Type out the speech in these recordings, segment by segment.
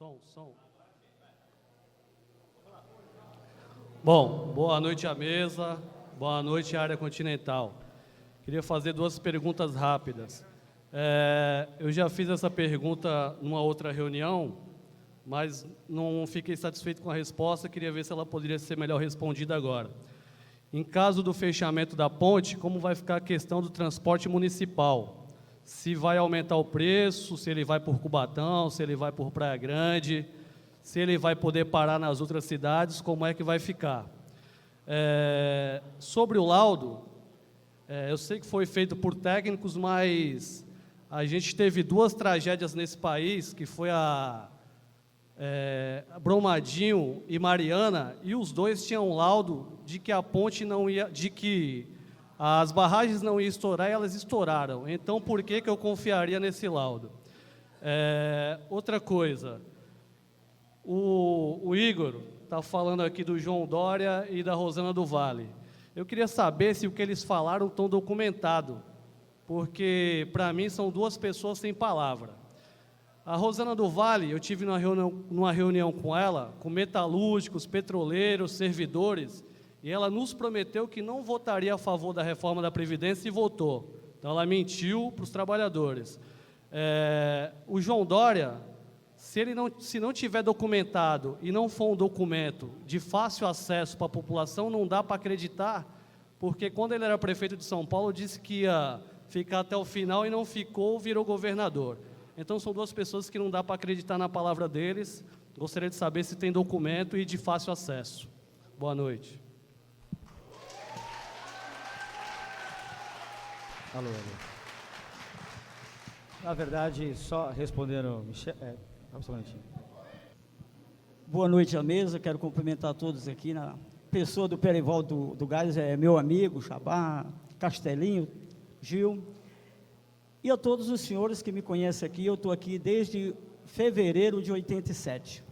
Som. Bom, boa noite à mesa, boa noite à área continental. Queria fazer duas perguntas rápidas. Eu já fiz essa pergunta numa outra reunião, mas não fiquei satisfeito com a resposta, queria ver se ela poderia ser melhor respondida agora. Em caso do fechamento da ponte, como vai ficar a questão do transporte municipal? Se vai aumentar o preço, se ele vai por Cubatão, se ele vai por Praia Grande, se ele vai poder parar nas outras cidades, como é que vai ficar? Sobre o laudo, eu sei que foi feito por técnicos, mas a gente teve duas tragédias nesse país, que foi a Brumadinho e Mariana, e os dois tinham um laudo de que a ponte não ia, de que as barragens não iam estourar e elas estouraram. Então, por que eu confiaria nesse laudo? Outra coisa, o Igor está falando aqui do João Dória e da Rosana do Vale. Eu queria saber se o que eles falaram estão documentado, porque, para mim, são duas pessoas sem palavra. A Rosana do Vale, eu tive numa reunião com ela, com metalúrgicos, petroleiros, servidores, e ela nos prometeu que não votaria a favor da reforma da Previdência e votou. Então, ela mentiu para os trabalhadores. O João Dória, se não tiver documentado e não for um documento de fácil acesso para a população, não dá para acreditar, porque quando ele era prefeito de São Paulo, disse que ia ficar até o final e não ficou, virou governador. Então, são duas pessoas que não dá para acreditar na palavra deles. Gostaria de saber se tem documento e de fácil acesso. Boa noite. Alô. Na verdade, só respondendo, Michel, boa noite à mesa, quero cumprimentar todos aqui, na pessoa do Perivaldo do Gás, meu amigo, Chabá, Castelinho, Gil, e a todos os senhores que me conhecem aqui. Eu estou aqui desde fevereiro de 87.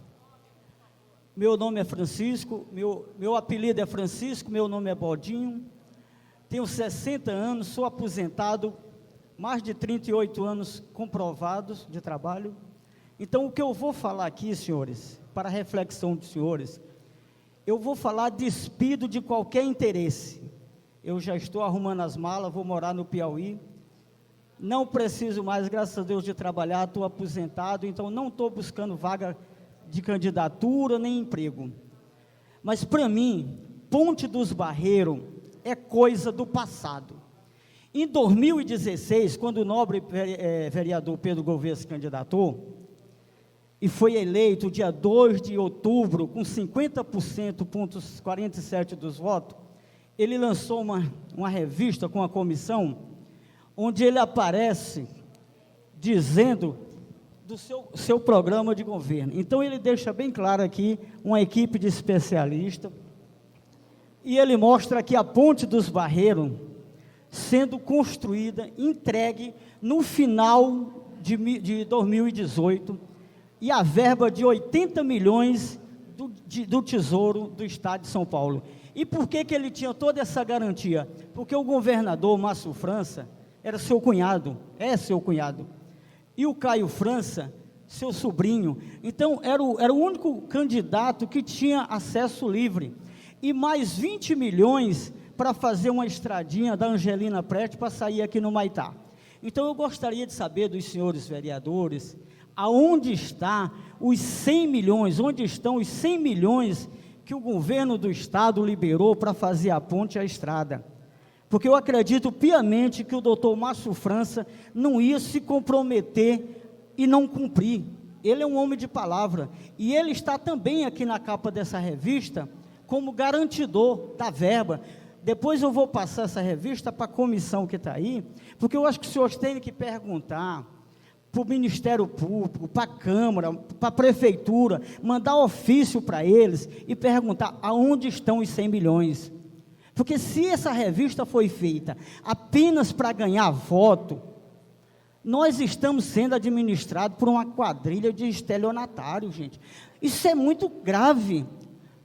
Meu nome é Francisco, meu apelido é Francisco, meu nome é Bodinho, tenho 60 anos, sou aposentado, mais de 38 anos comprovados de trabalho. Então, o que eu vou falar aqui, senhores, para a reflexão dos senhores, eu vou falar despido de qualquer interesse. Eu já estou arrumando as malas, vou morar no Piauí, não preciso mais, graças a Deus, de trabalhar, estou aposentado, então não estou buscando vaga de candidatura nem emprego. Mas, para mim, Ponte dos Barreiros é coisa do passado. Em 2016, quando o nobre vereador Pedro Gouveia se candidatou, e foi eleito dia 2 de outubro, com 50,47% dos votos, ele lançou uma revista com a comissão, onde ele aparece dizendo do seu programa de governo. Então, ele deixa bem claro aqui, uma equipe de especialistas, e ele mostra que a Ponte dos Barreiros, sendo construída, entregue no final de 2018, e a verba de 80 milhões do Tesouro do Estado de São Paulo. E por que ele tinha toda essa garantia? Porque o governador Márcio França era seu cunhado, e o Caio França, seu sobrinho. Então, era o único candidato que tinha acesso livre. E mais 20 milhões para fazer uma estradinha da Angelina Prete para sair aqui no Maitá. Então, eu gostaria de saber dos senhores vereadores, aonde está os 100 milhões, onde estão os 100 milhões que o governo do Estado liberou para fazer a ponte e a estrada. Porque eu acredito piamente que o doutor Márcio França não ia se comprometer e não cumprir. Ele é um homem de palavra, e ele está também aqui na capa dessa revista, como garantidor da verba. Depois eu vou passar essa revista para a comissão que está aí, porque eu acho que os senhores têm que perguntar para o Ministério Público, para a Câmara, para a Prefeitura, mandar ofício para eles e perguntar aonde estão os 100 milhões. Porque se essa revista foi feita apenas para ganhar voto, nós estamos sendo administrados por uma quadrilha de estelionatários, gente. Isso é muito grave.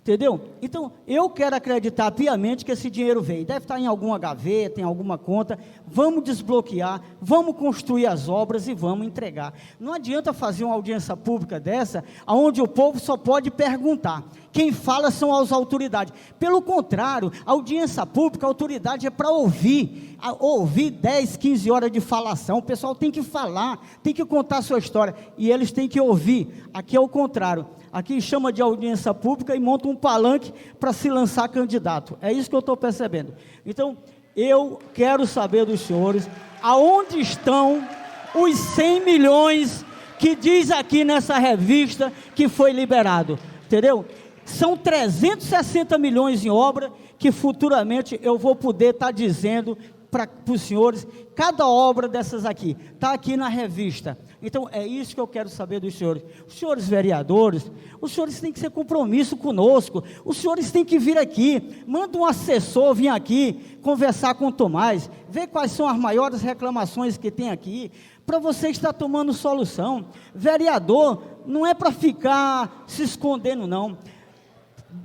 Entendeu? Então, eu quero acreditar piamente que esse dinheiro veio. Deve estar em alguma gaveta, em alguma conta. Vamos desbloquear, vamos construir as obras e vamos entregar. Não adianta fazer uma audiência pública dessa, onde o povo só pode perguntar. Quem fala são as autoridades. Pelo contrário, a audiência pública, a autoridade é para ouvir. Ouvir 10, 15 horas de falação. O pessoal tem que falar, tem que contar a sua história. E eles têm que ouvir. Aqui é o contrário. Aqui chama de audiência pública e monta um palanque para se lançar candidato. É isso que eu estou percebendo. Então, eu quero saber dos senhores, aonde estão os 100 milhões que diz aqui nessa revista que foi liberado, entendeu? São 360 milhões em obra que futuramente eu vou poder estar dizendo para os senhores, cada obra dessas aqui, está aqui na revista. Então, é isso que eu quero saber dos senhores. Os senhores vereadores, os senhores têm que ser compromisso conosco, os senhores têm que vir aqui, manda um assessor vir aqui, conversar com o Tomás, ver quais são as maiores reclamações que tem aqui, para você estar tomando solução. Vereador não é para ficar se escondendo, não.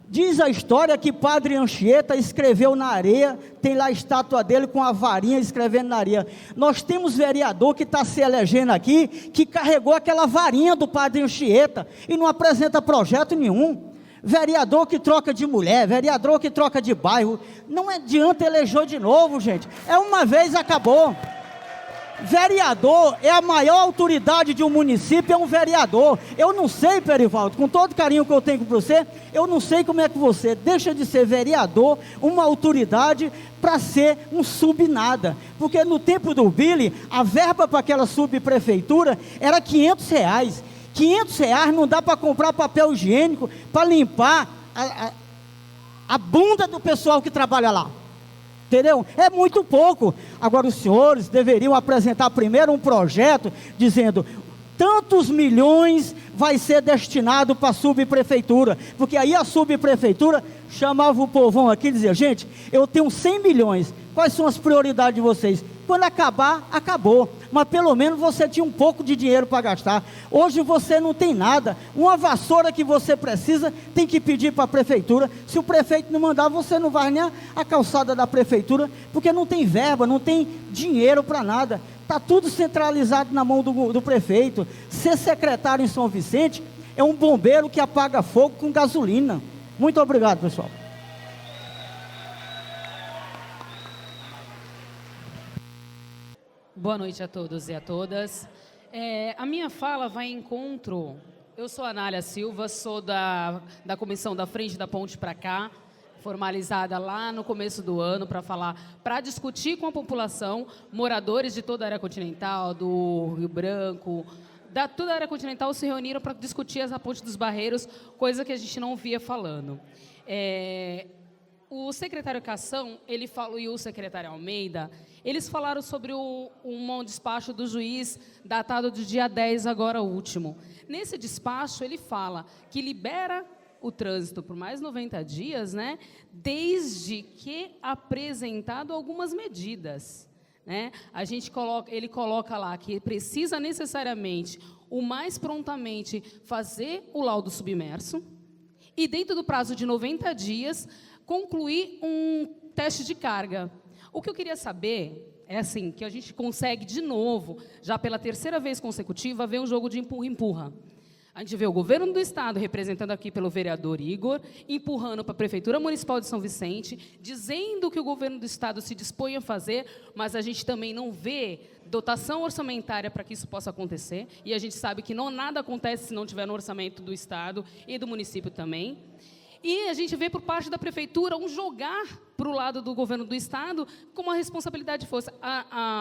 Diz a história que Padre Anchieta escreveu na areia, tem lá a estátua dele com a varinha escrevendo na areia. Nós temos vereador que está se elegendo aqui, que carregou aquela varinha do Padre Anchieta e não apresenta projeto nenhum. Vereador que troca de mulher, vereador que troca de bairro, não adianta eleger de novo, gente. É uma vez, acabou. Vereador é a maior autoridade de um município, é um vereador. Eu não sei, Perivaldo, com todo carinho que eu tenho por você, eu não sei como é que você deixa de ser vereador, uma autoridade, para ser um subnada. Porque no tempo do Billy, a verba para aquela subprefeitura era R$500. R$500 não dá para comprar papel higiênico, para limpar a bunda do pessoal que trabalha lá. Entendeu? É muito pouco. Agora os senhores deveriam apresentar primeiro um projeto dizendo tantos milhões vai ser destinado para a subprefeitura, porque aí a subprefeitura chamava o povão aqui e dizia, gente, eu tenho 100 milhões, quais são as prioridades de vocês? Quando acabar, acabou, mas pelo menos você tinha um pouco de dinheiro para gastar. Hoje você não tem nada, uma vassoura que você precisa, tem que pedir para a prefeitura. Se o prefeito não mandar, você não vai nem a calçada da prefeitura, porque não tem verba, não tem dinheiro para nada. Está tudo centralizado na mão do prefeito. Ser secretário em São Vicente é um bombeiro que apaga fogo com gasolina. Muito obrigado, pessoal. Boa noite a todos e a todas. A minha fala vai em encontro. Eu sou a Anália Silva, sou da comissão da Frente da Ponte para cá, formalizada lá no começo do ano para discutir com a população, moradores de toda a área continental, do Rio Branco, toda a área continental se reuniram para discutir essa ponte dos Barreiros, coisa que a gente não via falando. O secretário Cação, ele falou, e o secretário Almeida, eles falaram sobre um despacho do juiz datado do dia 10, agora último. Nesse despacho, ele fala que libera o trânsito por mais 90 dias, né, desde que apresentado algumas medidas. Né? Ele coloca lá que precisa necessariamente, o mais prontamente, fazer o laudo submerso e, dentro do prazo de 90 dias, concluir um teste de carga. O que eu queria saber é assim, que a gente consegue de novo, já pela terceira vez consecutiva, ver um jogo de empurra-empurra. A gente vê o governo do estado, representando aqui pelo vereador Igor, empurrando para a Prefeitura Municipal de São Vicente, dizendo que o governo do estado se dispõe a fazer, mas a gente também não vê dotação orçamentária para que isso possa acontecer, e a gente sabe que nada acontece se não tiver no orçamento do estado e do município também. E a gente vê por parte da prefeitura um jogar para o lado do governo do estado como a responsabilidade fosse.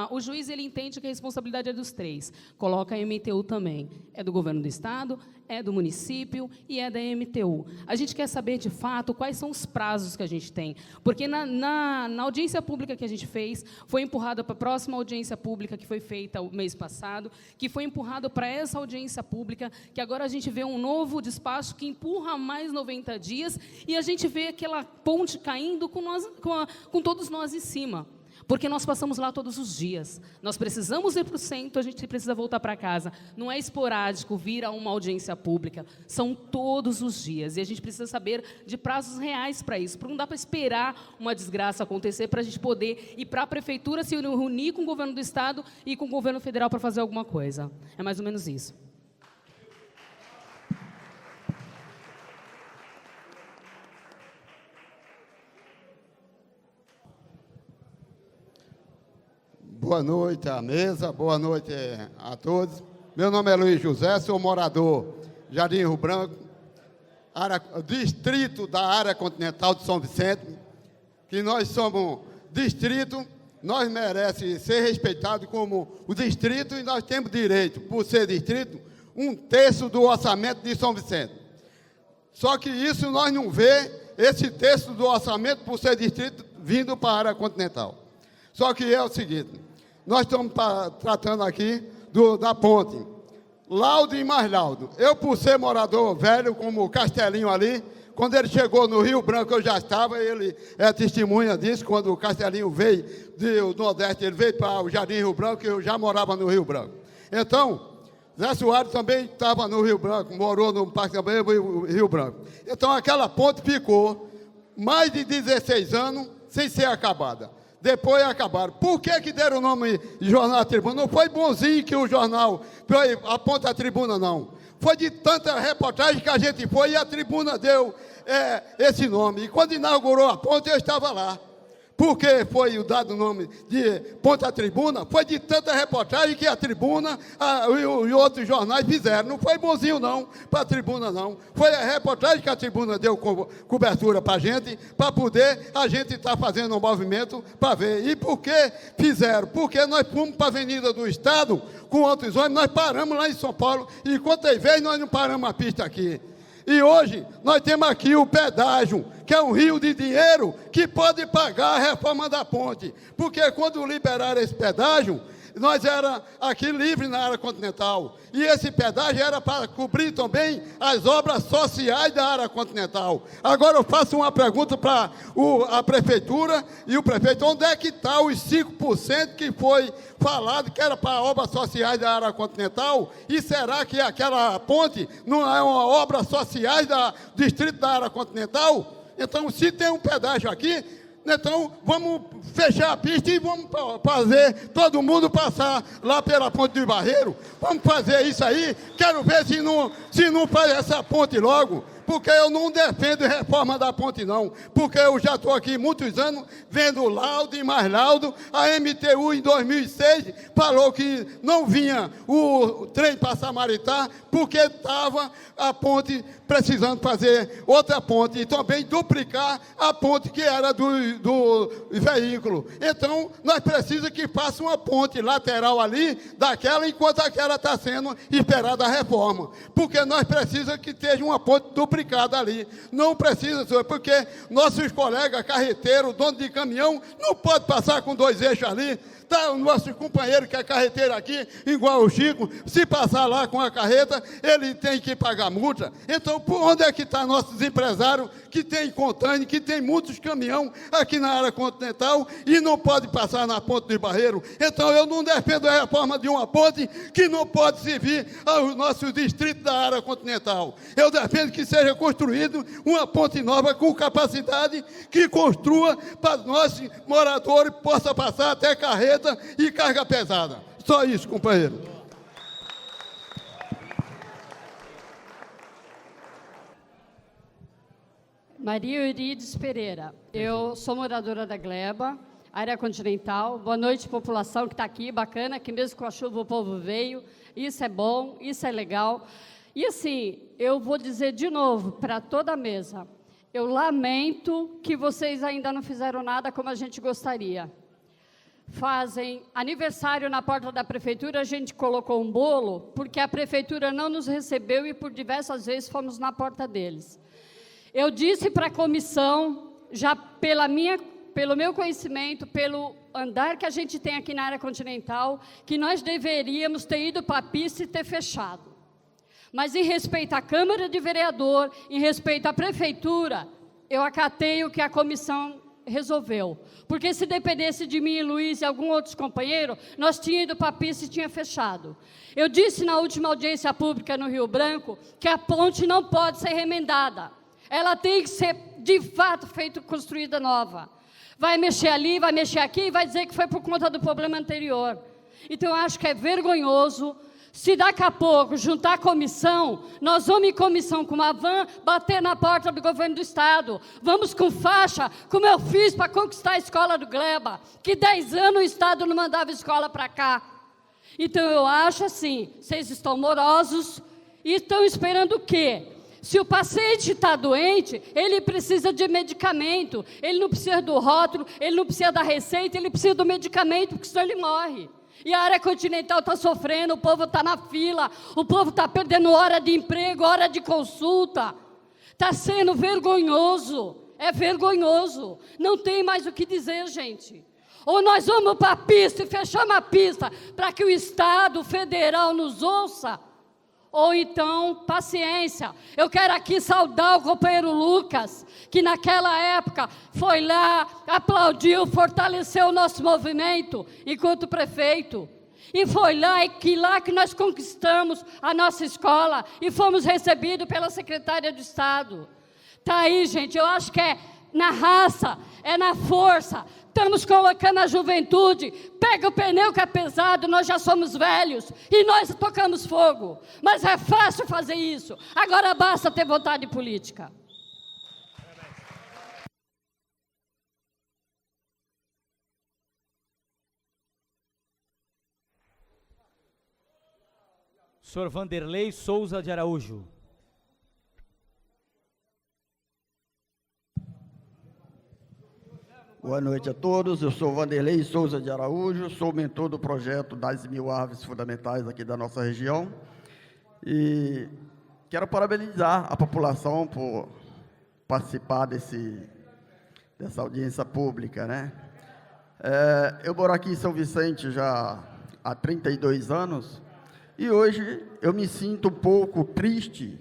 O juiz ele entende que a responsabilidade é dos três. Coloca a MTU também. É do governo do estado, é do município e é da MTU. A gente quer saber, de fato, quais são os prazos que a gente tem. Porque na audiência pública que a gente fez, foi empurrada para a próxima audiência pública que foi feita o mês passado, que foi empurrado para essa audiência pública, que agora a gente vê um novo despacho que empurra mais 90 dias, e a gente vê aquela ponte caindo com todos nós em cima. Porque nós passamos lá todos os dias. Nós precisamos ir para o centro, a gente precisa voltar para casa. Não é esporádico vir a uma audiência pública. São todos os dias. E a gente precisa saber de prazos reais para isso. Porque não dá para esperar uma desgraça acontecer para a gente poder ir para a prefeitura, se reunir com o governo do estado e com o governo federal para fazer alguma coisa. É mais ou menos isso. Boa noite à mesa, boa noite a todos. Meu nome é Luiz José, sou morador Jardim Rio Branco, distrito da área continental de São Vicente, que nós somos distrito, nós merecemos ser respeitados como o distrito e nós temos direito, por ser distrito, 1/3 do orçamento de São Vicente. Só que isso nós não vê, esse terço do orçamento, por ser distrito, vindo para a área continental. Só que é o seguinte, nós estamos tratando aqui da ponte, laudo e mais laudo. Eu, por ser morador velho, como o Castelinho ali, quando ele chegou no Rio Branco, eu já estava, ele é testemunha disso, quando o Castelinho veio do Nordeste, ele veio para o Jardim Rio Branco, eu já morava no Rio Branco. Então, Zé Soares também estava no Rio Branco, morou no Parque também, Rio Branco. Então, aquela ponte ficou mais de 16 anos sem ser acabada. Depois acabaram. Por que deram o nome de Jornal Tribuna? Não foi bonzinho que o jornal aponta a tribuna, não. Foi de tanta reportagem que a gente foi e a tribuna deu esse nome. E quando inaugurou a ponte, eu estava lá. Por que foi dado o nome de Ponte à Tribuna? Foi de tanta reportagem que a tribuna e outros jornais fizeram. Não foi bonzinho, não, para a tribuna, não. Foi a reportagem que a tribuna deu cobertura para a gente, para poder a gente estar fazendo um movimento para ver. E por que fizeram? Porque nós fomos para a Avenida do Estado com outros ônibus, nós paramos lá em São Paulo, e quantas vezes nós não paramos a pista aqui? E hoje nós temos aqui o pedágio, que é um rio de dinheiro que pode pagar a reforma da ponte. Porque quando liberaram esse pedágio, nós era aqui livre na área continental. E esse pedágio era para cobrir também as obras sociais da área continental. Agora eu faço uma pergunta para a prefeitura e o prefeito. Onde é que está os 5% que foi falado que era para obras sociais da área continental? E será que aquela ponte não é uma obra sociais do distrito da área continental? Então, se tem um pedágio aqui, então vamos fechar a pista e vamos fazer todo mundo passar lá pela ponte do Barreiro. Vamos fazer isso aí. Quero ver se não faz essa ponte logo. Porque eu não defendo reforma da ponte, não. Porque eu já estou aqui muitos anos vendo laudo e mais laudo. A MTU, em 2006, falou que não vinha o trem para Samaritá, porque estava a ponte precisando fazer outra ponte e também duplicar a ponte que era do veículo. Então, nós precisamos que faça uma ponte lateral ali, daquela, enquanto aquela está sendo esperada a reforma. Porque nós precisamos que esteja uma ponte duplicada ali. Não precisa, senhor, porque nossos colegas carreteiros, dono de caminhão, não pode passar com 2 eixos ali. Tá, o nosso companheiro que é carreteiro aqui, igual o Chico, se passar lá com a carreta, ele tem que pagar multa. Então, por onde é que estão nossos empresários que tem container, que tem muitos caminhões aqui na área continental e não pode passar na ponte do Barreiro? Então, eu não defendo a reforma de uma ponte que não pode servir aos nossos distritos da área continental. Eu defendo que seja construído uma ponte nova com capacidade que construa para os nossos moradores, possa passar até carreta e carga pesada. Só isso, companheiro. Maria Eurides Pereira. Eu sou moradora da Gleba, área continental. Boa noite, população que está aqui, bacana, que mesmo com a chuva o povo veio. Isso é bom, isso é legal. E assim, eu vou dizer de novo para toda a mesa, eu lamento que vocês ainda não fizeram nada como a gente gostaria. Fazem aniversário na porta da prefeitura, a gente colocou um bolo, porque a prefeitura não nos recebeu e por diversas vezes fomos na porta deles. Eu disse para a comissão, já pelo meu conhecimento, pelo andar que a gente tem aqui na área continental, que nós deveríamos ter ido para a pista e ter fechado. Mas em respeito à Câmara de Vereador, em respeito à prefeitura, eu acatei o que a comissão resolveu. Porque se dependesse de mim, Luiz e algum outro companheiro, nós tínhamos ido para a pista e tinha fechado. Eu disse na última audiência pública no Rio Branco que a ponte não pode ser remendada. Ela tem que ser, de fato, construída nova. Vai mexer ali, vai mexer aqui e vai dizer que foi por conta do problema anterior. Então, eu acho que é vergonhoso. Se daqui a pouco juntar a comissão, nós vamos em comissão com uma van, bater na porta do governo do Estado. Vamos com faixa, como eu fiz para conquistar a escola do Gleba, que 10 anos o Estado não mandava escola para cá. Então, eu acho assim, vocês estão morosos e estão esperando o quê? Se o paciente está doente, ele precisa de medicamento, ele não precisa do rótulo, ele não precisa da receita, ele precisa do medicamento, porque senão ele morre. E a área continental está sofrendo, o povo está na fila, o povo está perdendo hora de emprego, hora de consulta. Está sendo vergonhoso, é vergonhoso. Não tem mais o que dizer, gente. Ou nós vamos para a pista e fechamos a pista para que o Estado federal nos ouça, ou então, paciência. Eu quero aqui saudar o companheiro Lucas, que naquela época foi lá, aplaudiu, fortaleceu o nosso movimento enquanto prefeito. E foi lá que nós conquistamos a nossa escola e fomos recebidos pela secretária de Estado. Está aí, gente, eu acho que é na raça, é na força. Estamos colocando a juventude, pega o pneu que é pesado, nós já somos velhos e nós tocamos fogo. Mas é fácil fazer isso, agora basta ter vontade política. Senhor Vanderlei Souza de Araújo. Boa noite a todos, eu sou Vanderlei Souza de Araújo, sou mentor do projeto das 1000 árvores fundamentais aqui da nossa região e quero parabenizar a população por participar dessa audiência pública, né? Eu moro aqui em São Vicente já há 32 anos e hoje eu me sinto um pouco triste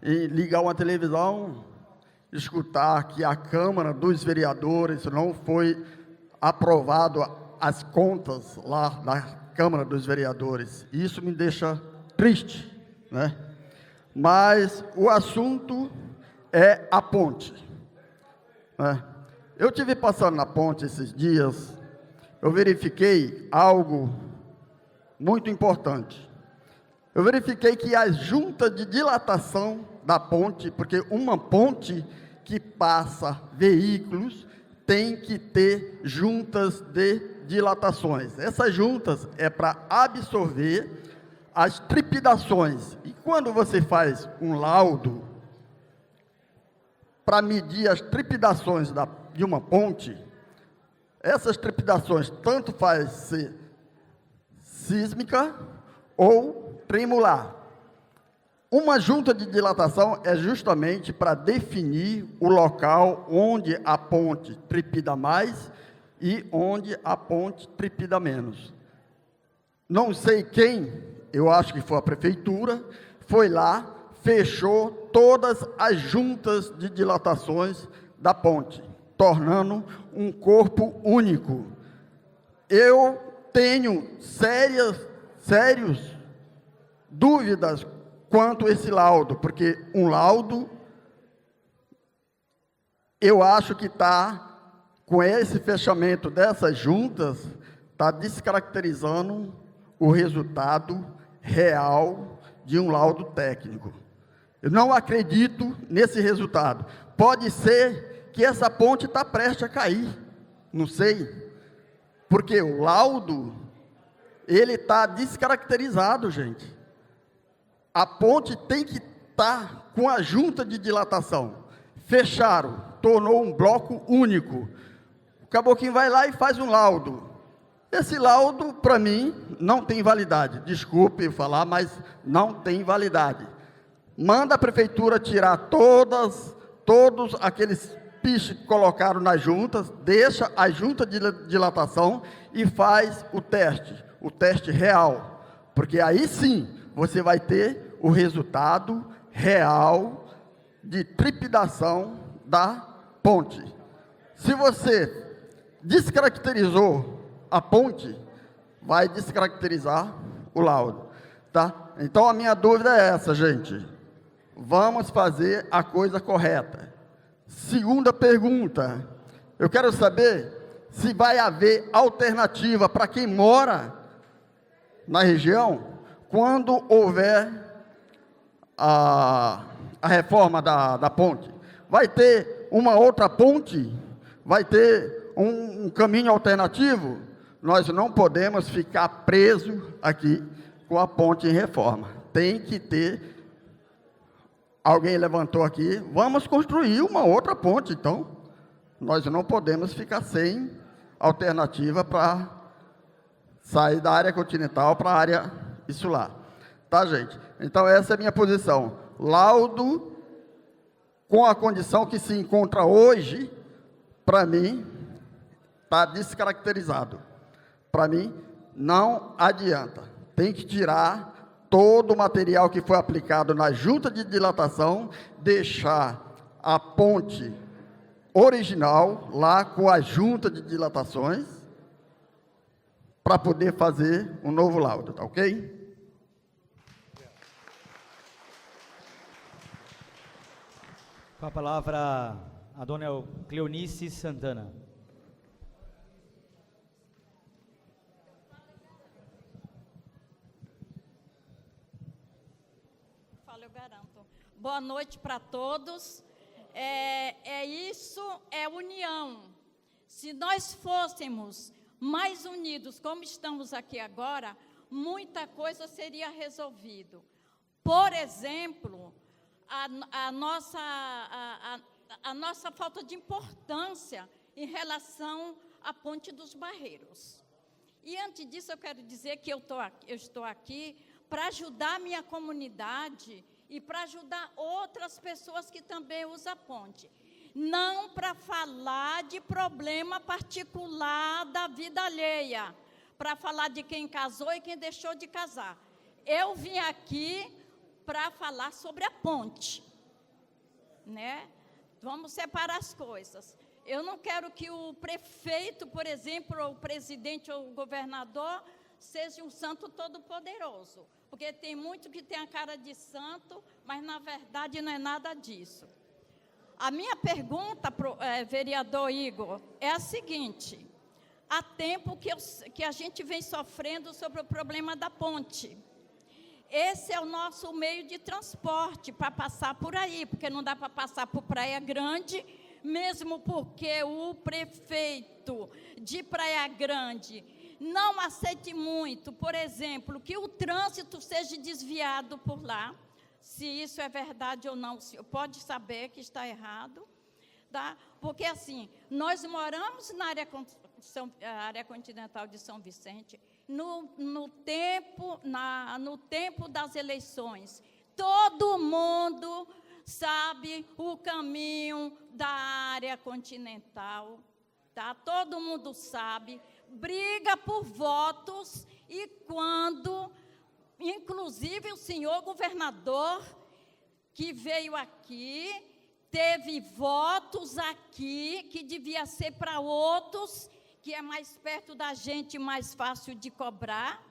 em ligar uma televisão, escutar que a Câmara dos Vereadores não foi aprovado as contas lá da Câmara dos Vereadores. Isso me deixa triste, né? Mas o assunto é a ponte, né? Eu tive passando na ponte esses dias, eu verifiquei algo muito importante. Eu verifiquei que a junta de dilatação da ponte, porque uma ponte que passa veículos tem que ter juntas de dilatações. Essas juntas é para absorver as trepidações. E quando você faz um laudo para medir as trepidações de uma ponte, essas trepidações tanto faz ser sísmica ou tremular. Uma junta de dilatação é justamente para definir o local onde a ponte trepida mais e onde a ponte trepida menos. Não sei quem, eu acho que foi a prefeitura, foi lá, fechou todas as juntas de dilatações da ponte, tornando um corpo único. Eu tenho sérias dúvidas quanto a esse laudo, porque um laudo, eu acho que está, com esse fechamento dessas juntas, está descaracterizando o resultado real de um laudo técnico. Eu não acredito nesse resultado. Pode ser que essa ponte está prestes a cair, não sei, porque o laudo, ele está descaracterizado, gente. A ponte tem que estar com a junta de dilatação. Fecharam, tornou um bloco único. O caboclinho vai lá e faz um laudo. Esse laudo, para mim, não tem validade. Desculpe falar, mas não tem validade. Manda a prefeitura tirar todos aqueles piches que colocaram nas juntas, deixa a junta de dilatação e faz o teste real. Porque aí sim, você vai ter o resultado real de trepidação da ponte. Se você descaracterizou a ponte, vai descaracterizar o laudo, tá? Então, a minha dúvida é essa, gente. Vamos fazer a coisa correta. Segunda pergunta. Eu quero saber se vai haver alternativa para quem mora na região quando houver a reforma da ponte. Vai ter uma outra ponte? Vai ter um caminho alternativo? Nós não podemos ficar presos aqui com a ponte em reforma. Tem que ter... Alguém levantou aqui, vamos construir uma outra ponte, então. Nós não podemos ficar sem alternativa para sair da área continental para a área insular. Tá, gente? Então, essa é a minha posição. Laudo, com a condição que se encontra hoje, para mim, está descaracterizado. Para mim, não adianta. Tem que tirar todo o material que foi aplicado na junta de dilatação, deixar a ponte original lá com a junta de dilatações, para poder fazer um novo laudo, tá ok? Com a palavra, a dona Cleonice Santana. Eu garanto. Boa noite para todos. Isso é união. Se nós fôssemos mais unidos, como estamos aqui agora, muita coisa seria resolvida. Por exemplo, a nossa falta de importância em relação à Ponte dos Barreiros. E antes disso, eu quero dizer que eu estou aqui para ajudar a minha comunidade e para ajudar outras pessoas que também usam a ponte. Não para falar de problema particular da vida alheia, para falar de quem casou e quem deixou de casar. Eu vim aqui para falar sobre a ponte, né? Vamos separar as coisas. Eu não quero que o prefeito, por exemplo, ou o presidente ou o governador seja um santo todo-poderoso, porque tem muito que tem a cara de santo, mas na verdade não é nada disso. A minha pergunta, vereador Igor, é a seguinte: há tempo que a gente vem sofrendo sobre o problema da ponte. Esse é o nosso meio de transporte para passar por aí, porque não dá para passar por Praia Grande, mesmo porque o prefeito de Praia Grande não aceite muito, por exemplo, que o trânsito seja desviado por lá. Se isso é verdade ou não, o senhor pode saber que está errado, tá? Porque, assim, nós moramos na área continental de São Vicente, no tempo das eleições. Todo mundo sabe o caminho da área continental, tá? Todo mundo sabe, briga por votos, e quando, inclusive, o senhor governador, que veio aqui, teve votos aqui, que devia ser para outros, que é mais perto da gente, mais fácil de cobrar,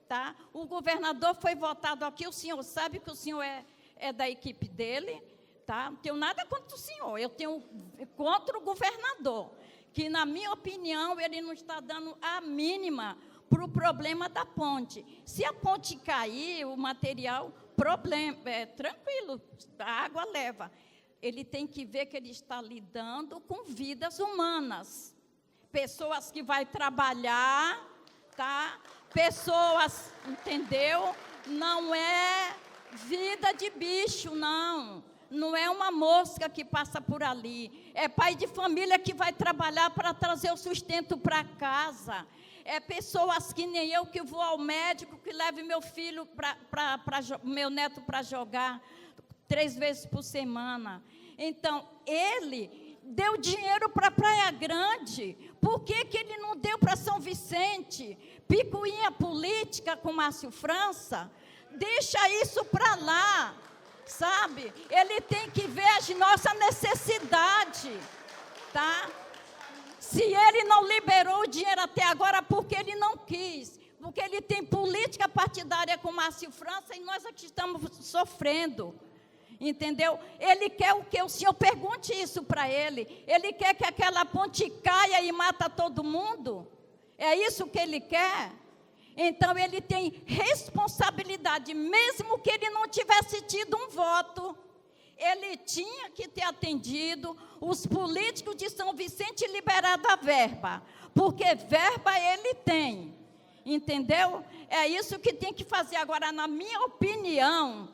tá? O governador foi votado aqui, o senhor sabe que o senhor é da equipe dele, tá? Não tenho nada contra o senhor, eu tenho contra o governador, que, na minha opinião, ele não está dando a mínima para o problema da ponte. Se a ponte cair, o material, tranquilo, a água leva. Ele tem que ver que ele está lidando com vidas humanas. Pessoas que vão trabalhar, tá? Pessoas, entendeu? Não é vida de bicho, não. Não é uma mosca que passa por ali. É pai de família que vai trabalhar para trazer o sustento para casa. É pessoas que nem eu, que vou ao médico, que levo meu filho, meu neto para jogar 3 vezes por semana. Então, ele deu dinheiro para Praia Grande. Por que ele não deu para São Vicente? Picuinha política com Márcio França? Deixa isso para lá, sabe? Ele tem que ver as nossas necessidades, tá? Se ele não liberou o dinheiro até agora, porque ele não quis. Porque ele tem política partidária com Márcio França e nós aqui estamos sofrendo. Entendeu? Ele quer o quê? O senhor pergunte isso para ele. Ele quer que aquela ponte caia e mata todo mundo? É isso que ele quer? Então ele tem responsabilidade, mesmo que ele não tivesse tido um voto. Ele tinha que ter atendido os políticos de São Vicente e liberado a verba. Porque verba ele tem. Entendeu? É isso que tem que fazer. Agora, na minha opinião,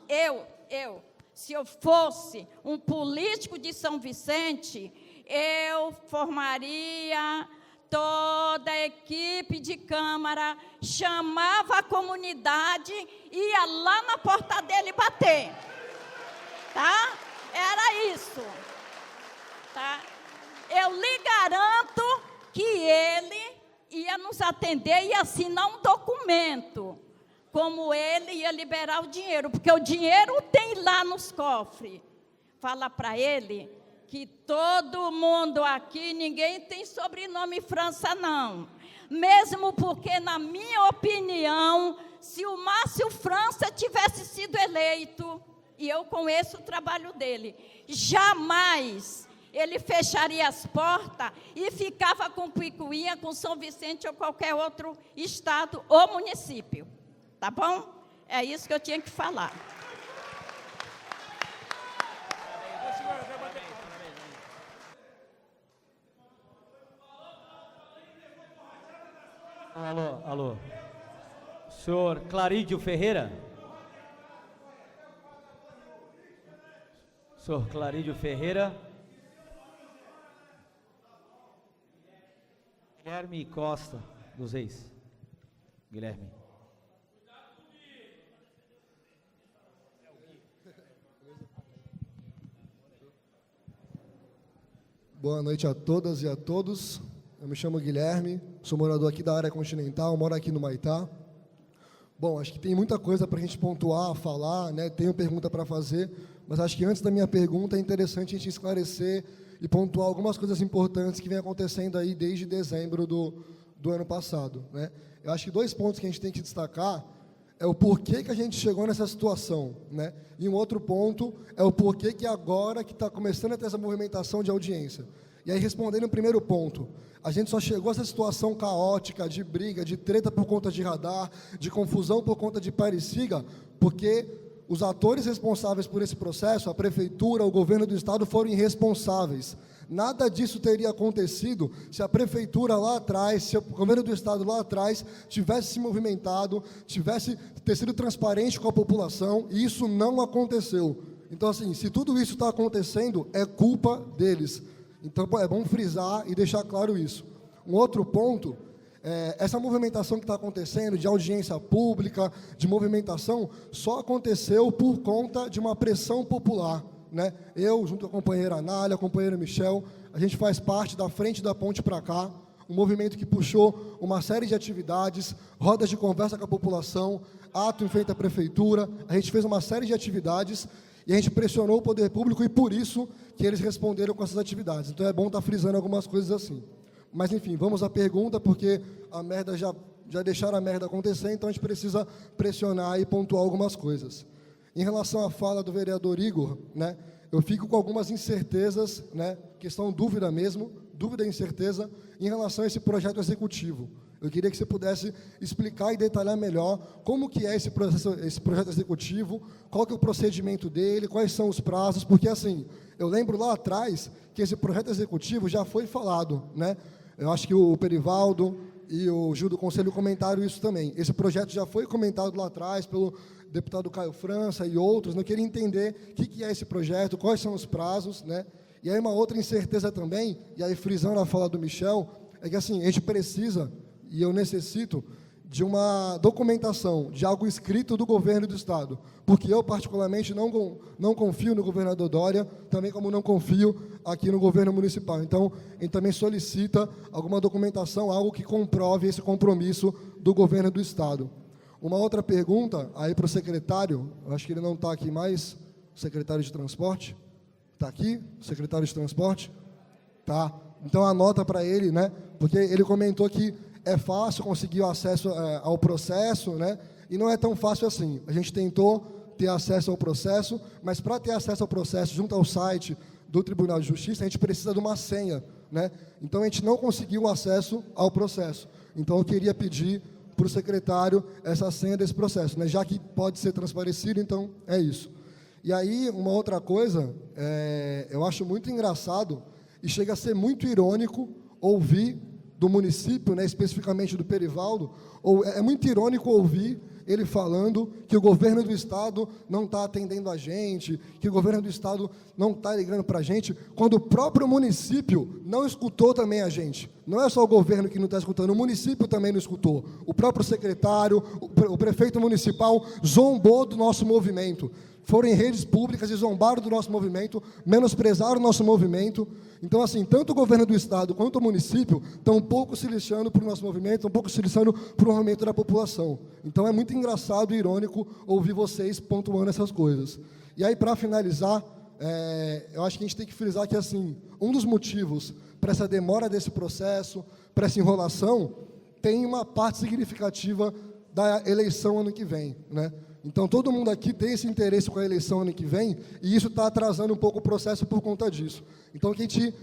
se eu fosse um político de São Vicente, eu formaria toda a equipe de Câmara, chamava a comunidade, ia lá na porta dele bater. Tá? Era isso. Tá? Eu lhe garanto que ele ia nos atender e assinar um documento, como ele ia liberar o dinheiro, porque o dinheiro tem lá nos cofres. Fala para ele que todo mundo aqui, ninguém tem sobrenome França, não. Mesmo porque, na minha opinião, se o Márcio França tivesse sido eleito, e eu conheço o trabalho dele, jamais ele fecharia as portas e ficava com Picuinha, com São Vicente ou qualquer outro estado ou município. Tá bom? É isso que eu tinha que falar. Alô. Senhor Clarídio Ferreira? Senhor Clarídio Ferreira? Guilherme Costa, dos Reis. Guilherme. Boa noite a todas e a todos. Eu me chamo Guilherme, sou morador aqui da área continental, moro aqui no Maitá. Bom, acho que tem muita coisa para a gente pontuar, falar, né? Tenho pergunta para fazer, mas acho que antes da minha pergunta é interessante a gente esclarecer e pontuar algumas coisas importantes que vem acontecendo aí desde dezembro do ano passado, né? Eu acho que 2 pontos que a gente tem que destacar é o porquê que a gente chegou nessa situação, né? E um outro ponto é o porquê que agora que está começando a ter essa movimentação de audiência. E aí, respondendo o primeiro ponto, a gente só chegou a essa situação caótica, de briga, de treta por conta de radar, de confusão por conta de Pareciga, porque os atores responsáveis por esse processo, a prefeitura, o governo do estado, foram irresponsáveis. Nada disso teria acontecido se a prefeitura lá atrás, se o governo do estado lá atrás tivesse se movimentado, tivesse ter sido transparente com a população, e isso não aconteceu. Então, assim, se tudo isso está acontecendo, é culpa deles. Então, é bom frisar e deixar claro isso. Um outro ponto, essa movimentação que está acontecendo, de audiência pública, de movimentação, só aconteceu por conta de uma pressão popular, né? Eu, junto com a companheira Anália, a companheira Michel, a gente faz parte da Frente da Ponte para Cá, um movimento que puxou uma série de atividades, rodas de conversa com a população, ato em frente à prefeitura, a gente fez uma série de atividades e a gente pressionou o poder público e por isso que eles responderam com essas atividades. Então é bom estar frisando algumas coisas assim. Mas enfim, vamos à pergunta, porque a merda já deixaram a merda acontecer, então a gente precisa pressionar e pontuar algumas coisas. Em relação à fala do vereador Igor, né, eu fico com algumas incertezas, né, questão dúvida mesmo, dúvida e incerteza, em relação a esse projeto executivo. Eu queria que você pudesse explicar e detalhar melhor como que é esse projeto executivo, qual que é o procedimento dele, quais são os prazos, porque, assim, eu lembro lá atrás que esse projeto executivo já foi falado, né? Eu acho que o Perivaldo e o Gil do Conselho comentaram isso também. Esse projeto já foi comentado lá atrás pelo deputado Caio França e outros. Eu queria entender o que é esse projeto, quais são os prazos, né? E aí uma outra incerteza também, e aí frisando a fala do Michel, é que, assim, a gente precisa, e eu necessito, de uma documentação, de algo escrito do governo do estado, porque eu, particularmente, não confio no governador Dória, também como não confio aqui no governo municipal. Então, a gente também solicita alguma documentação, algo que comprove esse compromisso do governo do estado. Uma outra pergunta, aí para o secretário, eu acho que ele não está aqui mais, o secretário de transporte, está aqui, o secretário de transporte? Tá, Então, anota para ele, né? Porque ele comentou que é fácil conseguir o acesso ao processo, né? E não é tão fácil assim. A gente tentou ter acesso ao processo, mas para ter acesso ao processo junto ao site do Tribunal de Justiça, a gente precisa de uma senha, né? Então, a gente não conseguiu acesso ao processo. Então, eu queria pedir para o secretário essa senha desse processo, né? Já que pode ser transparecido, então é isso. E aí, uma outra coisa, eu acho muito engraçado e chega a ser muito irônico ouvir do município, né, especificamente do Perivaldo, é muito irônico ouvir ele falando que o governo do Estado não está atendendo a gente, que o governo do Estado não está ligando para a gente, quando o próprio município não escutou também a gente. Não é só o governo que não está escutando, o município também não escutou. O próprio secretário, o prefeito municipal zombou do nosso movimento. Foram em redes públicas e zombaram do nosso movimento, menosprezaram o nosso movimento. Então, assim, tanto o governo do Estado quanto o município estão um pouco se lixando para o nosso movimento, estão um pouco se lixando para o movimento da população. Então, é muito engraçado e irônico ouvir vocês pontuando essas coisas. E aí, para finalizar, eu acho que a gente tem que frisar que, assim, um dos motivos para essa demora desse processo, para essa enrolação, tem uma parte significativa da eleição ano que vem, né? Então, todo mundo aqui tem esse interesse com a eleição ano que vem, e isso está atrasando um pouco o processo por conta disso. Então, que a gente,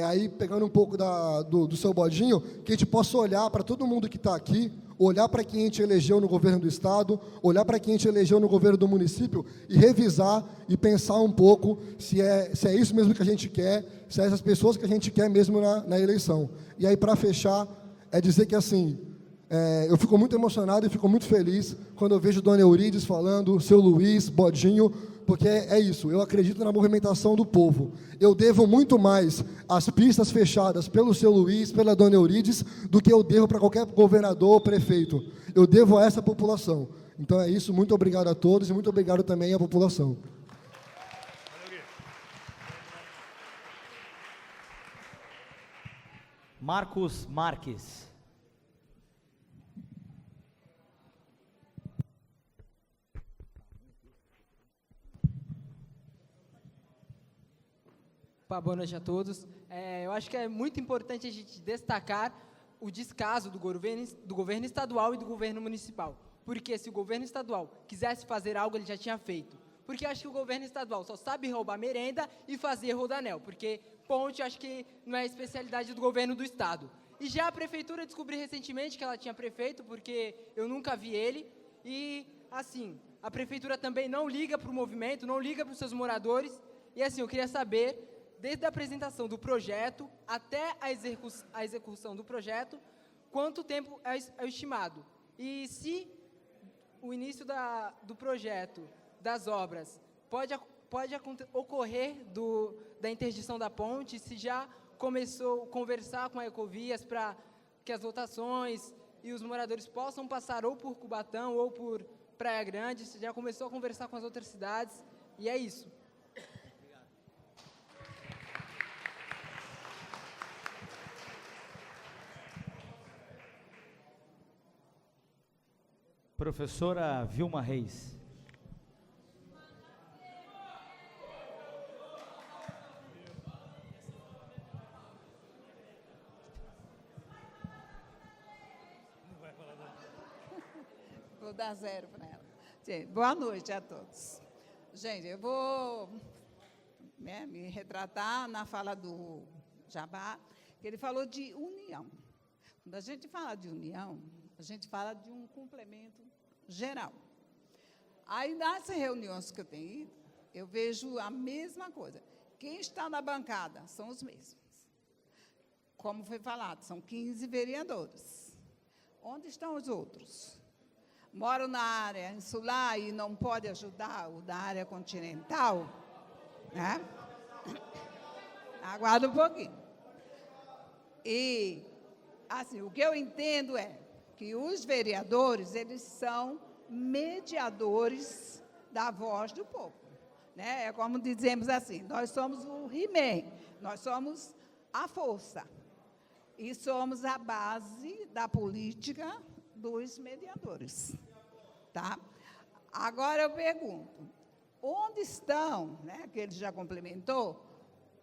aí pegando um pouco do seu bodinho, que a gente possa olhar para todo mundo que está aqui, olhar para quem a gente elegeu no governo do Estado, olhar para quem a gente elegeu no governo do município, e revisar e pensar um pouco se é isso mesmo que a gente quer, se é essas pessoas que a gente quer mesmo na eleição. E aí, para fechar, é dizer que, assim, eu fico muito emocionado e fico muito feliz quando eu vejo Dona Eurides falando, seu Luiz, Bodinho, porque é isso, eu acredito na movimentação do povo. Eu devo muito mais às pistas fechadas pelo seu Luiz, pela Dona Eurides, do que eu devo para qualquer governador ou prefeito. Eu devo a essa população. Então é isso, muito obrigado a todos e muito obrigado também à população. Marcos Marques. Boa noite a todos. Eu acho que é muito importante a gente destacar o descaso do governo estadual e do governo municipal. Porque se o governo estadual quisesse fazer algo, ele já tinha feito. Porque acho que o governo estadual só sabe roubar merenda e fazer rodanel. Porque ponte, acho que não é a especialidade do governo do estado. E já a prefeitura, descobri recentemente que ela tinha prefeito, porque eu nunca vi ele. E, assim, a prefeitura também não liga para o movimento, não liga para os seus moradores. E, assim, eu queria saber, desde a apresentação do projeto até a execução do projeto, quanto tempo é estimado? E se o início do projeto, das obras, pode ocorrer da interdição da ponte, se já começou a conversar com a Ecovias para que as lotações e os moradores possam passar ou por Cubatão ou por Praia Grande, se já começou a conversar com as outras cidades, e é isso. Professora Vilma Reis. Vou dar 0 para ela. Gente, boa noite a todos. Gente, eu vou me retratar na fala do Jabá, que ele falou de união. Quando a gente fala de união, a gente fala de um complemento geral. Aí, nas reuniões que eu tenho ido, eu vejo a mesma coisa. Quem está na bancada são os mesmos. Como foi falado, são 15 vereadores. Onde estão os outros? Moram na área insular e não pode ajudar o da área continental? Né? Aguarda um pouquinho. E, assim, o que eu entendo é que os vereadores, eles são mediadores da voz do povo. Né? É como dizemos assim, nós somos o He-Man, nós somos a força. E somos a base da política dos mediadores. Tá? Agora eu pergunto, onde estão, né, que ele já complementou,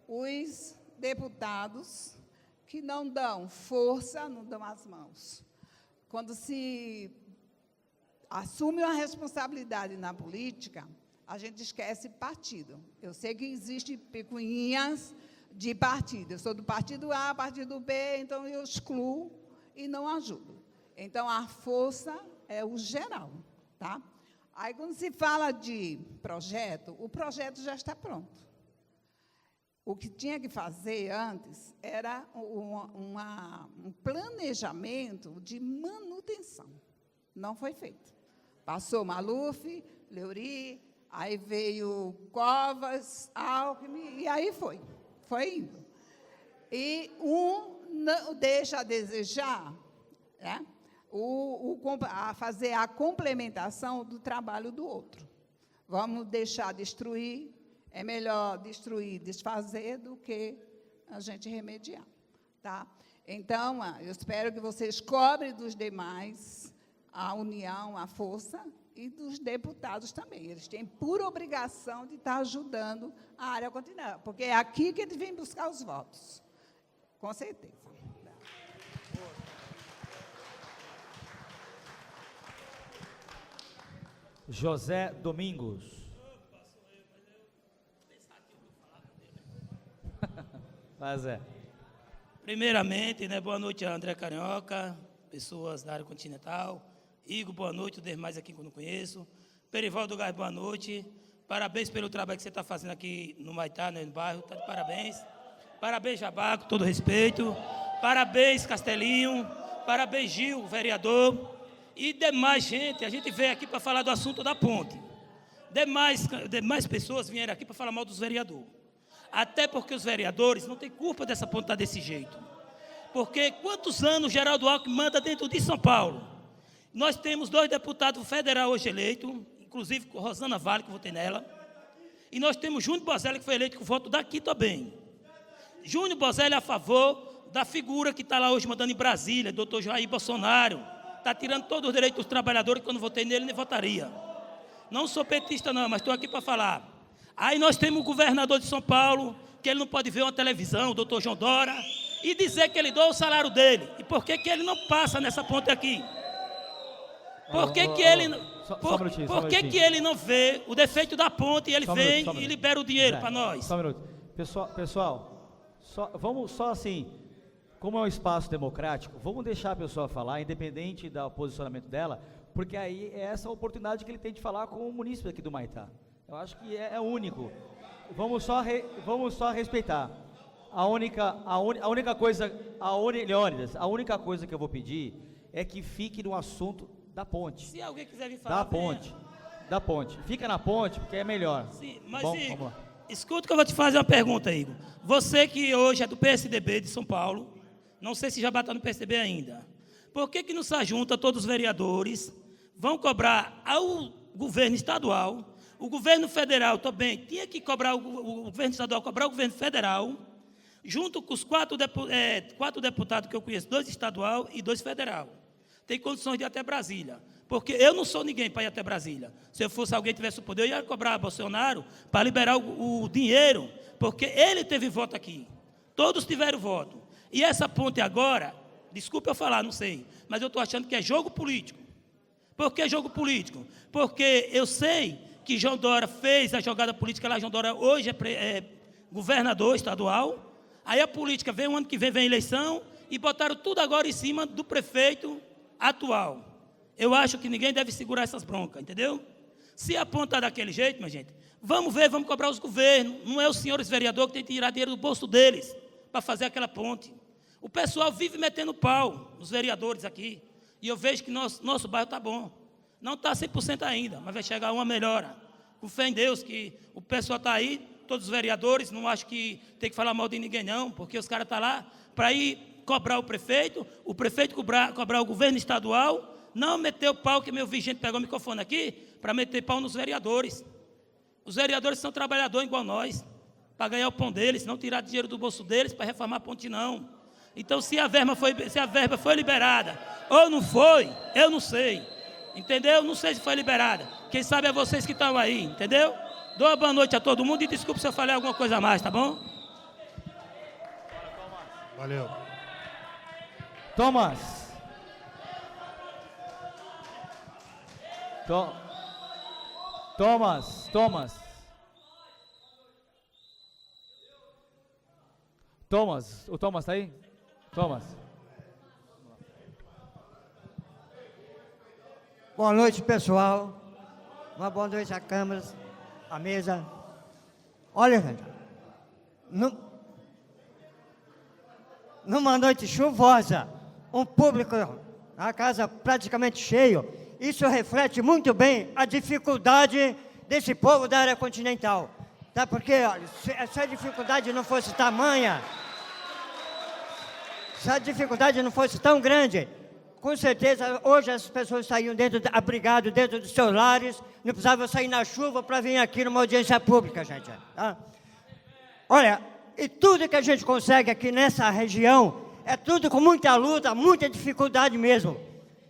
os deputados que não dão força, não dão as mãos. Quando se assume uma responsabilidade na política, a gente esquece partido. Eu sei que existem picuinhas de partido. Eu sou do partido A, partido B, então eu excluo e não ajudo. Então, a força é o geral, tá? Aí, quando se fala de projeto, o projeto já está pronto. O que tinha que fazer antes era um planejamento de manutenção. Não foi feito. Passou Maluf, Leuri, aí veio Covas, Alckmin, e aí foi indo. E não deixa a desejar, né, a fazer a complementação do trabalho do outro. Vamos deixar destruir, é melhor destruir, desfazer, do que a gente remediar. Tá? Então, eu espero que vocês cobrem dos demais a união, a força, e dos deputados também. Eles têm por obrigação de estar ajudando a área continental, porque é aqui que eles vêm buscar os votos. Com certeza. José Domingos. Mas é. Primeiramente, né, boa noite a André Carioca, pessoas da área continental. Igor, boa noite, os demais aqui que eu não conheço. Perivaldo Gás, boa noite. Parabéns pelo trabalho que você está fazendo aqui no Maitá, né, no bairro. Tá de parabéns. Parabéns, Jabá, com todo respeito. Parabéns, Castelinho. Parabéns, Gil, vereador. E demais gente, a gente veio aqui para falar do assunto da ponte. Demais pessoas vieram aqui para falar mal dos vereadores. Até porque os vereadores não têm culpa dessa ponte estar desse jeito. Porque quantos anos Geraldo Alckmin manda dentro de São Paulo? Nós temos 2 deputados federais hoje eleitos, inclusive com Rosana Vale, que eu votei nela. E nós temos Júnior Bozelli, que foi eleito com voto daqui também. Júnior Bozelli é a favor da figura que está lá hoje mandando em Brasília, doutor Jair Bolsonaro. Está tirando todos os direitos dos trabalhadores, que eu não votei nele, nem votaria. Não sou petista não, mas estou aqui para falar. Aí nós temos o governador de São Paulo, que ele não pode ver uma televisão, o doutor João Dória, e dizer que ele doa o salário dele. E por que ele não passa nessa ponte aqui? Por que que ele não vê o defeito da ponte e ele vem e libera o dinheiro para nós? Só um minuto. Pessoal, vamos só assim, como é um espaço democrático, vamos deixar a pessoa falar, independente do posicionamento dela, porque aí é essa oportunidade que ele tem de falar com o munícipe aqui do Maitá. Eu acho que é único. Vamos só respeitar. Leônidas, a única coisa que eu vou pedir é que fique no assunto da ponte. Se alguém quiser vir falar... Da ponte. Fica na ponte, porque é melhor. Sim, mas Bom, Igor, vamos lá. Escuta que eu vou te fazer uma pergunta, Igor. Você que hoje é do PSDB de São Paulo, não sei se já está no PSDB ainda, por que não se ajunta todos os vereadores, vão cobrar ao governo estadual, o governo federal também tinha que cobrar, o governo estadual cobrar o governo federal, junto com os 4 deputados que eu conheço, 2 estadual e 2 federal. Tem condições de ir até Brasília. Porque eu não sou ninguém para ir até Brasília. Se eu fosse alguém que tivesse o poder, eu ia cobrar a Bolsonaro para liberar o dinheiro, porque ele teve voto aqui. Todos tiveram voto. E essa ponte agora, desculpe eu falar, não sei, mas eu estou achando que é jogo político. Por que jogo político? Porque eu sei que João Dória fez a jogada política lá. João Dória hoje é governador estadual. Aí a política vem, o ano que vem a eleição, e botaram tudo agora em cima do prefeito atual. Eu acho que ninguém deve segurar essas broncas, entendeu? Se apontar daquele jeito, minha gente, vamos ver, vamos cobrar os governos. Não é os senhores vereadores que têm que tirar dinheiro do bolso deles para fazer aquela ponte. O pessoal vive metendo pau nos vereadores aqui. E eu vejo que nosso bairro está bom. Não está 100% ainda, mas vai chegar uma melhora. Com fé em Deus, que o pessoal está aí, todos os vereadores, não acho que tem que falar mal de ninguém não, porque os caras estão lá para ir cobrar o prefeito cobrar o governo estadual, não meter o pau, que meu vigente pegou o microfone aqui, para meter pau nos vereadores. Os vereadores são trabalhadores igual nós, para ganhar o pão deles, não tirar dinheiro do bolso deles para reformar a ponte, não. Então, se a verba foi liberada ou não foi, eu não sei. Entendeu? Não sei se foi liberada. Quem sabe é vocês que estão aí, entendeu? Dou uma boa noite a todo mundo e desculpe se eu falei alguma coisa a mais, tá bom? Valeu. Thomas. O Thomas tá aí? Thomas. Boa noite, pessoal. Uma boa noite à Câmara, à mesa. Olha, gente, numa noite chuvosa, um público, a casa praticamente cheio, isso reflete muito bem a dificuldade desse povo da área continental. Tá? Porque olha, se a dificuldade não fosse tamanha, se a dificuldade não fosse tão grande, com certeza hoje as pessoas saíam abrigadas dentro dos seus lares, não precisavam sair na chuva para vir aqui numa audiência pública, gente. Tá? Olha, e tudo que a gente consegue aqui nessa região é tudo com muita luta, muita dificuldade mesmo.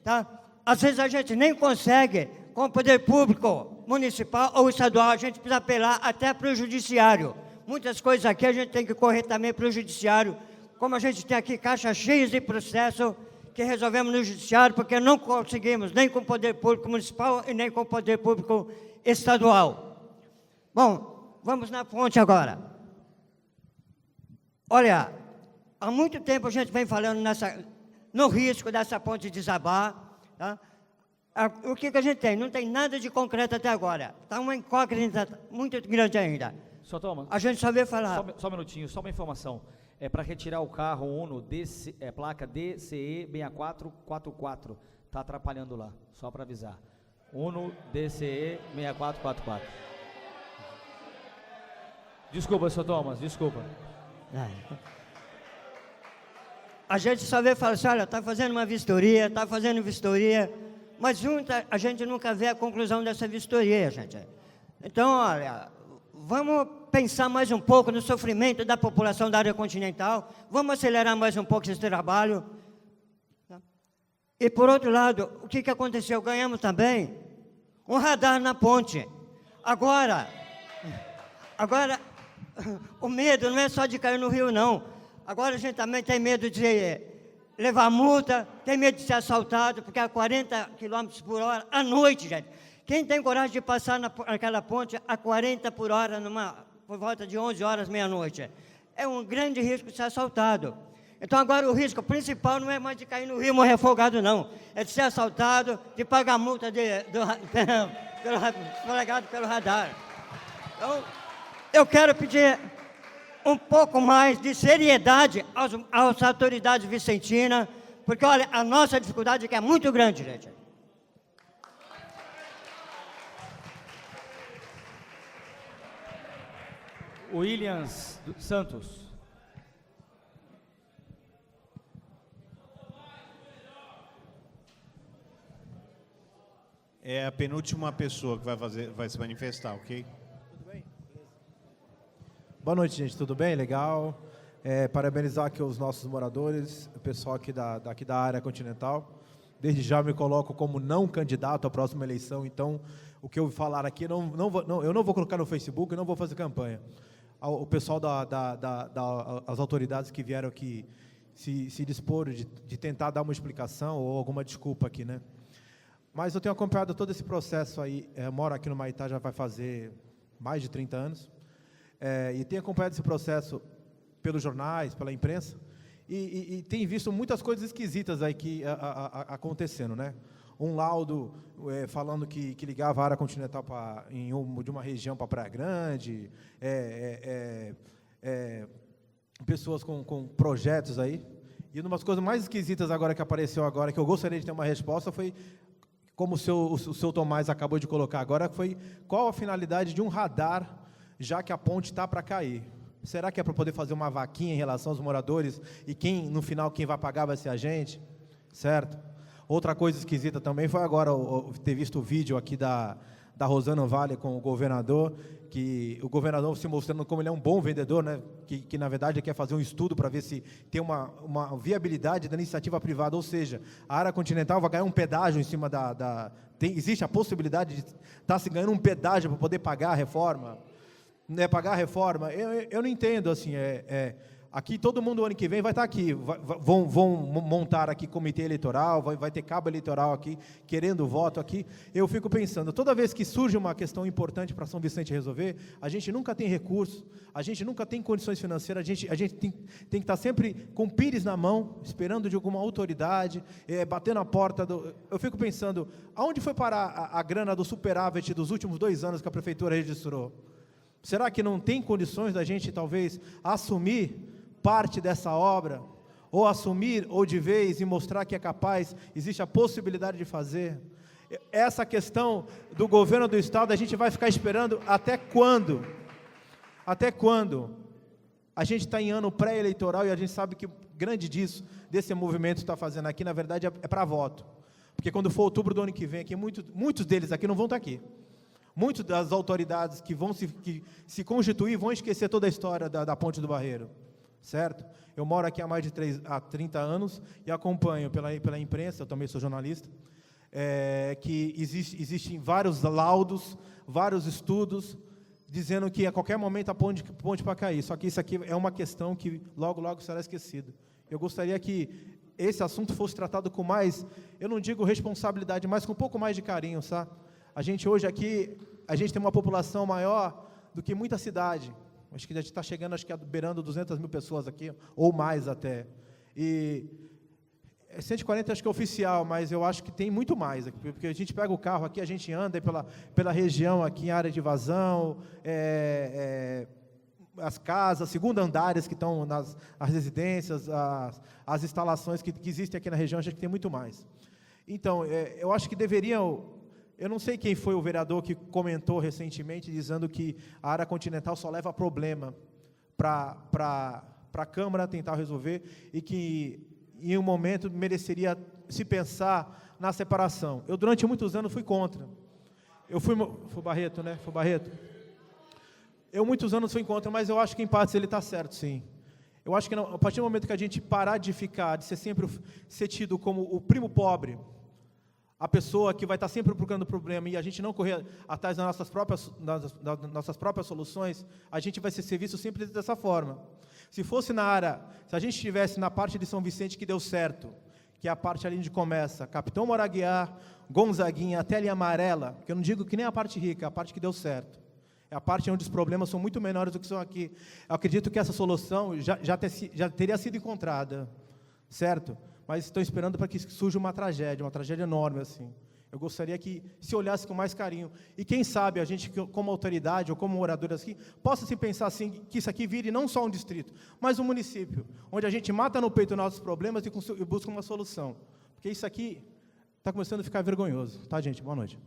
Tá? Às vezes a gente nem consegue, com o poder público, municipal ou estadual, a gente precisa apelar até para o judiciário. Muitas coisas aqui a gente tem que correr também para o judiciário, como a gente tem aqui caixas cheias de processo que resolvemos no judiciário, porque não conseguimos nem com o poder público municipal e nem com o poder público estadual. Bom, vamos na fonte agora. Olha, há muito tempo a gente vem falando no risco dessa ponte desabar. Tá? O que a gente tem? Não tem nada de concreto até agora. Está uma incógnita muito grande ainda. Só toma. A gente só vê falar. Só um minutinho, só uma informação. É para retirar o carro Uno, placa DCE 6444. Está atrapalhando lá, só para avisar. Uno DCE 6444. Desculpa, Sr. Thomas, desculpa. A gente só vê falar assim, olha, está fazendo uma vistoria, está fazendo vistoria, mas a gente nunca vê a conclusão dessa vistoria, gente. Então, olha, vamos pensar mais um pouco no sofrimento da população da área continental, vamos acelerar mais um pouco esse trabalho. E, por outro lado, o que aconteceu? Ganhamos também um radar na ponte. Agora, o medo não é só de cair no rio, não. Agora a gente também tem medo de levar multa, tem medo de ser assaltado, porque a 40 km por hora, à noite, gente. Quem tem coragem de passar naquela ponte a 40 por hora, por volta de 11 horas, meia-noite? É um grande risco de ser assaltado. Então agora o risco principal não é mais de cair no rio e morrer afogado, não. É de ser assaltado, de pagar multa pelo radar. Então, eu quero pedir um pouco mais de seriedade às autoridades vicentinas, porque, olha, a nossa dificuldade aqui é muito grande, gente. Williams Santos. É a penúltima pessoa que vai se manifestar, ok? Boa noite, gente. Tudo bem? Legal. Parabenizar aqui os nossos moradores, o pessoal aqui da área continental. Desde já me coloco como não candidato à próxima eleição, então o que eu falar aqui eu não vou colocar no Facebook, eu não vou fazer campanha. O pessoal as autoridades que vieram aqui se disporem de tentar dar uma explicação ou alguma desculpa aqui, né? Mas eu tenho acompanhado todo esse processo aí, moro aqui no Maitá já vai fazer mais de 30 anos, e tenho acompanhado esse processo pelos jornais, pela imprensa, e tenho visto muitas coisas esquisitas aí acontecendo, né? Um laudo falando que ligava a área continental de uma região para Praia Grande, pessoas com projetos aí. E uma das coisas mais esquisitas agora que apareceu agora, que eu gostaria de ter uma resposta, foi, como o seu Tomás acabou de colocar agora, foi qual a finalidade de um radar, já que a ponte está para cair. Será que é para poder fazer uma vaquinha em relação aos moradores e no final quem vai pagar vai ser a gente? Certo? Outra coisa esquisita também foi agora ter visto o vídeo aqui da Rosana Vale com o governador, que o governador se mostrando como ele é um bom vendedor, né? Que na verdade quer fazer um estudo para ver se tem uma viabilidade da iniciativa privada, ou seja, a área continental vai ganhar um pedágio em cima existe a possibilidade de estar se ganhando um pedágio para poder pagar a reforma. Pagar a reforma, eu não entendo, assim, Aqui, todo mundo, ano que vem, vai estar aqui. Vão montar aqui comitê eleitoral, vai ter cabo eleitoral aqui, querendo voto aqui. Eu fico pensando, toda vez que surge uma questão importante para São Vicente resolver, a gente nunca tem recurso, a gente nunca tem condições financeiras, a gente tem que estar sempre com o pires na mão, esperando de alguma autoridade, batendo a porta. Eu fico pensando, aonde foi parar a grana do superávit dos últimos 2 anos que a Prefeitura registrou? Será que não tem condições da gente, talvez, assumir parte dessa obra, ou assumir, ou de vez, e mostrar que é capaz, existe a possibilidade de fazer? Essa questão do governo do Estado, a gente vai ficar esperando até quando? Até quando? A gente está em ano pré-eleitoral e a gente sabe que grande desse movimento está fazendo aqui, na verdade, é para voto. Porque quando for outubro do ano que vem, aqui, muitos deles aqui não vão estar aqui. Muitas das autoridades que vão se constituir vão esquecer toda a história da Ponte do Barreiro. Certo? Eu moro aqui há mais de 30 anos e acompanho pela imprensa, eu também sou jornalista, que existem vários laudos, vários estudos, dizendo que a qualquer momento a ponte para cair. Só que isso aqui é uma questão que logo, logo será esquecida. Eu gostaria que esse assunto fosse tratado com mais, eu não digo responsabilidade, mas com um pouco mais de carinho, sabe? A gente hoje aqui, a gente tem uma população maior do que muita cidade. Acho que a gente está chegando, beirando 200 mil pessoas aqui, ou mais até. E 140 acho que é oficial, mas eu acho que tem muito mais aqui, porque a gente pega o carro aqui, a gente anda pela região aqui, em área de vazão, as casas, segundo andares que estão nas as residências, as instalações que existem aqui na região, a gente tem muito mais. Então, eu acho que deveriam... Eu não sei quem foi o vereador que comentou recentemente, dizendo que a área continental só leva problema para a Câmara tentar resolver e que, em um momento, mereceria se pensar na separação. Eu, durante muitos anos, fui contra. Foi Barreto, né? Foi Barreto. Eu, muitos anos, fui contra, mas eu acho que, em parte, ele está certo, sim. Eu acho que, a partir do momento que a gente parar de ser sempre tido como o primo pobre, a pessoa que vai estar sempre procurando problema e a gente não correr atrás das nossas próprias soluções, a gente vai ser visto sempre dessa forma. Se a gente estivesse na parte de São Vicente que deu certo, que é a parte ali onde começa, Capitão Moraguiar, Gonzaguinha, até a linha amarela, que eu não digo que nem a parte rica, é a parte que deu certo. É a parte onde os problemas são muito menores do que são aqui. Eu acredito que essa solução já teria sido encontrada, certo? Mas estão esperando para que surja uma tragédia enorme, assim. Eu gostaria que se olhasse com mais carinho. E quem sabe a gente, como autoridade ou como moradores aqui, possa se pensar assim, que isso aqui vire não só um distrito, mas um município, onde a gente mata no peito os nossos problemas e busca uma solução. Porque isso aqui está começando a ficar vergonhoso. Tá, gente? Boa noite.